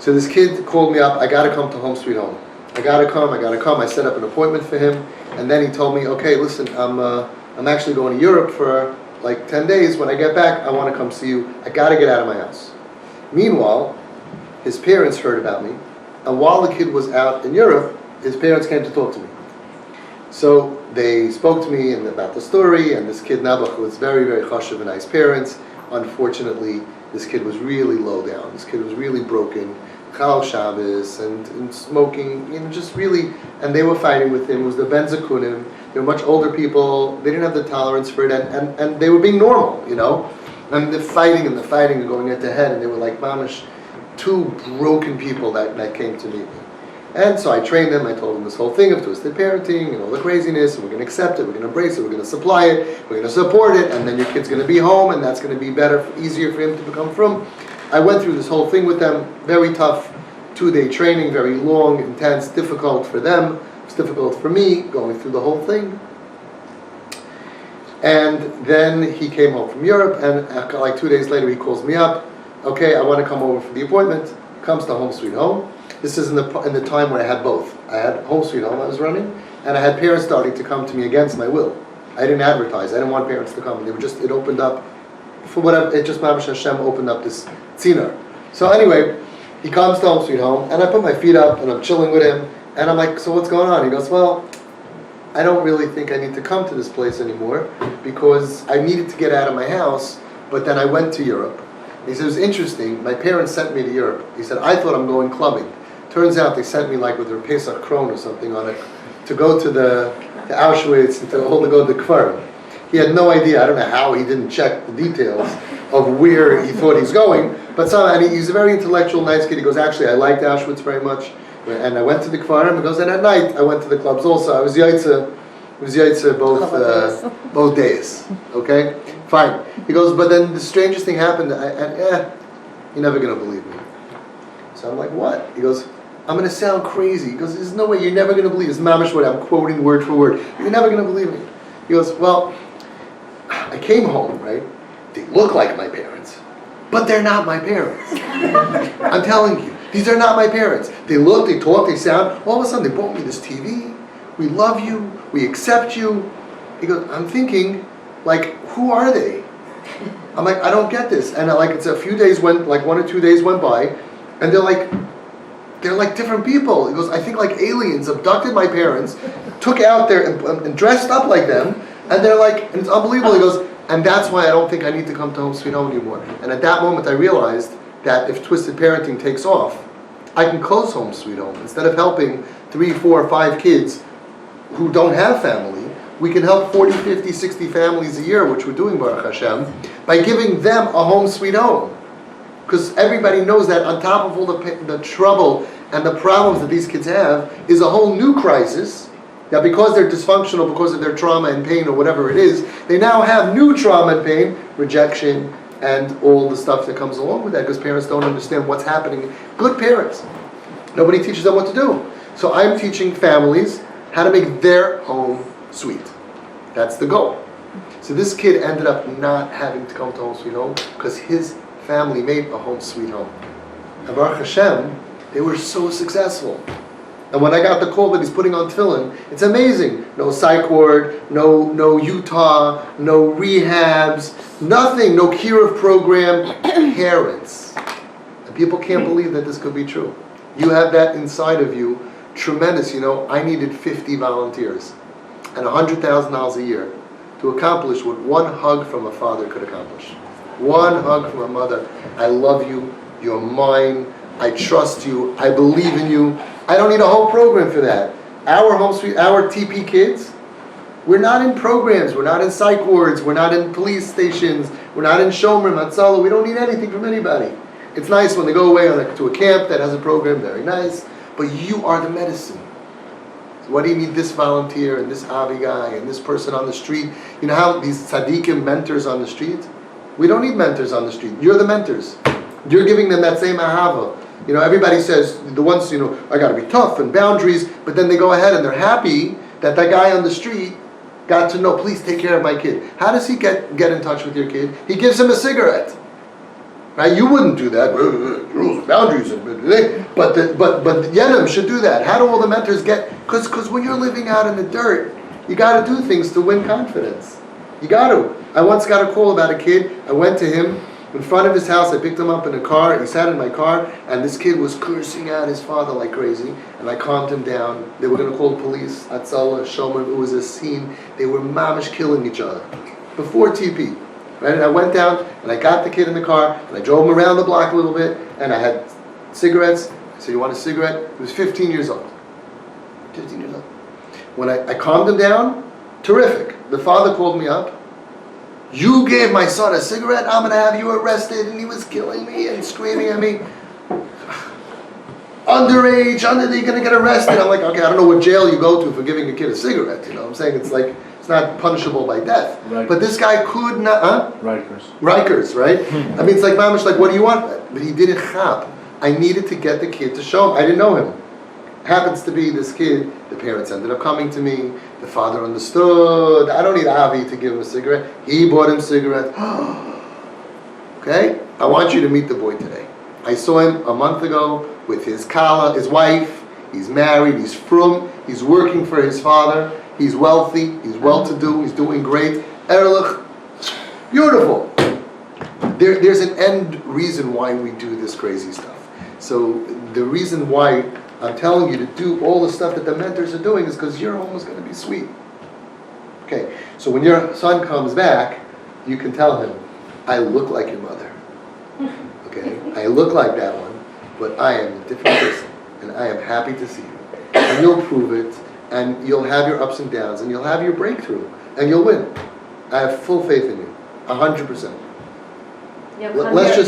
So this kid called me up, I gotta come to Home Sweet Home. I gotta come. I set up an appointment for him, and then he told me, okay, listen, I'm actually going to Europe for like 10 days. When I get back, I want to come see you. I gotta get out of my house. Meanwhile, his parents heard about me, and while the kid was out in Europe, his parents came to talk to me. So they spoke to me about the story, and this kid Nabuch was very, very chashuv and nice parents. Unfortunately, this kid was really low down. This kid was really broken. Chal Shabbos and smoking, just really, and they were fighting with him. It was the Ben Zakunim. They were much older people. They didn't have the tolerance for it, and they were being normal, And the fighting and going head to head, and they were like mamish, two broken people that came to meet me. And so I trained them. I told them this whole thing of twisted parenting and all the craziness, and we're going to accept it, we're going to embrace it, we're going to supply it, we're going to support it, and then your kid's going to be home, and that's going to be better, easier for him to become from. I went through this whole thing with them, very tough 2-day training, very long, intense, difficult for them. It's difficult for me, going through the whole thing. And then he came home from Europe, and like 2 days later he calls me up. Okay, I want to come over for the appointment. Comes to Home Sweet Home. This is in the time when I had both. I had Home Sweet Home I was running, and I had parents starting to come to me against my will. I didn't advertise. I didn't want parents to come. It opened up, for whatever, it just, Mamash Hashem opened up this tziner. So anyway, he comes to Home Sweet Home, and I put my feet up, and I'm chilling with him, and I'm like, so what's going on? He goes, well, I don't really think I need to come to this place anymore, because I needed to get out of my house, but then I went to Europe. He said, it was interesting, my parents sent me to Europe. He said, I thought I'm going clubbing. Turns out they sent me like with their Pesach Kron or something on it, to go to Auschwitz, and to go to the Kfar. He had no idea. I don't know how he didn't check the details of where he thought he's going. But and he's a very intellectual, nice kid. He goes, actually, I liked Auschwitz very much. And I went to the Kfarim. He goes, and at night, I went to the clubs also. I was Yaitse both days. Okay? Fine. He goes, but then the strangest thing happened, you're never going to believe me. So I'm like, what? He goes, I'm going to sound crazy. He goes, there's no way, you're never going to believe this. Mamish what I'm quoting word for word. You're never going to believe me. He goes, well, I came home, right? They look like my parents, but they're not my parents. I'm telling you, these are not my parents. They look, they talk, they sound. All of a sudden, they bought me this TV. We love you. We accept you. He goes, I'm thinking, like, who are they? I'm like, I don't get this. And it's a few days went, like 1 or 2 days went by, and they're like different people. He goes, I think like aliens abducted my parents, took out there and dressed up like them, and they're like, and it's unbelievable. He goes, and that's why I don't think I need to come to Home Sweet Home anymore. And at that moment I realized that if twisted parenting takes off, I can close Home Sweet Home. Instead of helping 3, 4, 5 kids who don't have family, we can help 40, 50, 60 families a year, which we're doing, Baruch Hashem, by giving them a Home Sweet Home. Because everybody knows that on top of all the trouble and the problems that these kids have is a whole new crisis, that because they're dysfunctional, because of their trauma and pain or whatever it is, they now have new trauma and pain, rejection, and all the stuff that comes along with that, because parents don't understand what's happening. Good parents. Nobody teaches them what to do. So I'm teaching families how to make their home sweet. That's the goal. So this kid ended up not having to come to Home Sweet Home because his family made a Home Sweet Home. And Baruch Hashem, they were so successful. And when I got the call that he's putting on tefillin, it's amazing. No psych ward, no Utah, no rehabs, nothing, no Kiruv program. Parents. And people can't believe that this could be true. You have that inside of you, tremendous. I needed 50 volunteers and $100,000 a year to accomplish what one hug from a father could accomplish. One hug from a mother. I love you. You're mine. I trust you. I believe in you. I don't need a whole program for that. Our Home Sweet, our TP kids, we're not in programs. We're not in psych wards. We're not in police stations. We're not in Shomer, Matzala. We don't need anything from anybody. It's nice when they go away to a camp that has a program. Very nice. But you are the medicine. So what do you need this volunteer and this Avi guy and this person on the street? You know how these tzaddikim mentors on the street? We don't need mentors on the street. You're the mentors. You're giving them that same ahava. Everybody says, the ones, I got to be tough and boundaries, but then they go ahead and they're happy that guy on the street got to know, please take care of my kid. How does he get in touch with your kid? He gives him a cigarette. right? You wouldn't do that. Rules and boundaries, but the Yenim should do that. How do all the mentors get? Because when you're living out in the dirt, you got to do things to win confidence. You got to. I once got a call about a kid. I went to him in front of his house. I picked him up in a car. He sat in my car, and this kid was cursing out his father like crazy. And I calmed him down. They were going to call the police. Atzala, Shomer. It was a scene. They were mamish killing each other before TP. Right? And I went down and I got the kid in the car and I drove him around the block a little bit and I had cigarettes. I said, "You want a cigarette?" He was 15 years old. 15 years old. When I calmed him down, terrific. The father called me up. "You gave my son a cigarette? I'm going to have you arrested." And he was killing me and screaming at me. Underage, they're going to get arrested. I'm like, okay, I don't know what jail you go to for giving a kid a cigarette. You know what I'm saying? It's like, it's not punishable by death. Rikers. But this guy could not, Rikers, right? I mean, it's like, mamish, like, what do you want? But he didn't chap. I needed to get the kid to show him. I didn't know him. Happens to be this kid. The parents ended up coming to me. The father understood. I don't need Avi to give him a cigarette. He bought him cigarettes. Okay? I want you to meet the boy today. I saw him a month ago with his kala, his wife. He's married. He's frum. He's working for his father. He's wealthy. He's well-to-do. He's doing great. Erlich. Beautiful. There's an end reason why we do this crazy stuff. So the reason why I'm telling you to do all the stuff that the mentors are doing is because your home is going to be sweet. Okay, so when your son comes back, you can tell him, "I look like your mother. Okay, I look like that one, but I am a different person, and I am happy to see you. And you'll prove it, and you'll have your ups and downs, and you'll have your breakthrough, and you'll win. I have full faith in you, 100%. Let's just